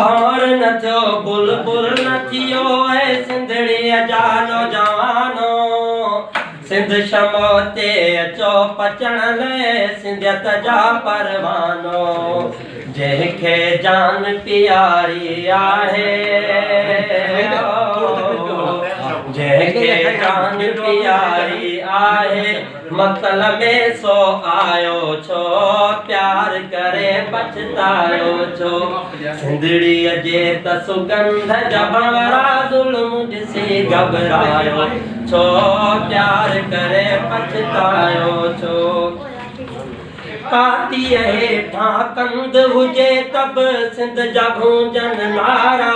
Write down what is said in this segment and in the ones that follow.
और न थियो बुलबुल न थियो ऐ सिंधड़ीअ जा नौजवानो सिंध शमोते अचो पचण लाइ सिंधियत जा परवानो जंहिंखे जान प्यारी आहे जंहिंखे जान प्यारी आहे मक़ल में सो आयो छो प्यार करे पछतायो छो सिंधड़ीअ जे त सुगंध जा भंवरा ज़ुल्म ॾिसी घबरायो छो प्यार करे पछतायो छो कातीअ हेठां कंद हुजे तब सिंध जा गूंजन नारा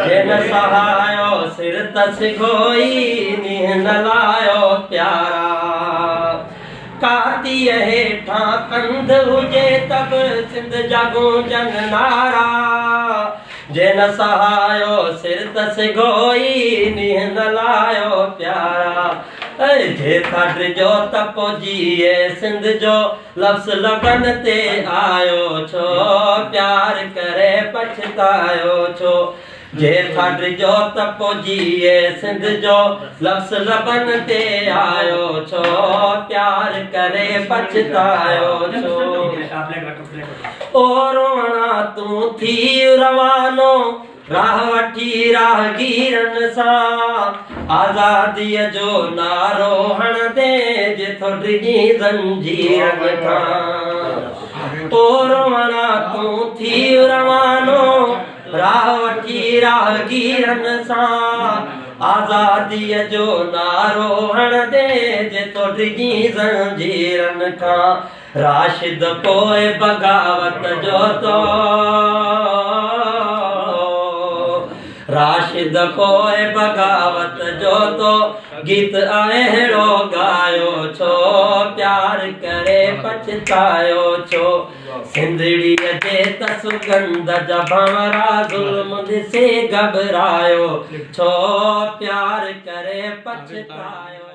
जिन सहायो सिर त सिघोई नींह न लायो प्यारा कातीअ हेठां कंद हुजे तब सिंध जा गूंजन नारा जिन सहायो सिर त सिघोई नींह न लायो प्यारा जे थड्र जो तपो जिए सिंध जो लफ्ज़ लबन ते आयो छो प्यार करे पछतायो छो जे थड्र जो तपो जिए सिंध जो लफ्ज़ लबन ते आयो छो प्यार करे पछतायो छो ओ रोणा तूं थी रवानो राह वठी राहगीरनि सां आज़ादीअ जो नारो हणंदे जेथो डिॼी ज़ंजीरनि खां ओ रोणा तूं थी रवानो राह वठी राहगीरनि सां आज़ादीअ जो नारो हणंदे जेथो डिॼी ज़ंजीरनि खां राशिद पोइ बग़ावत जो तो राशिद पोइ बग़ावत जो तो गीत अहिड़ो ॻायो छो प्यार करे पछतायो छो सिंधड़ीअ जे त सुगंध जा भंवरा ज़ुल्म ॾिसी घबरायो छो प्यार करे पछतायो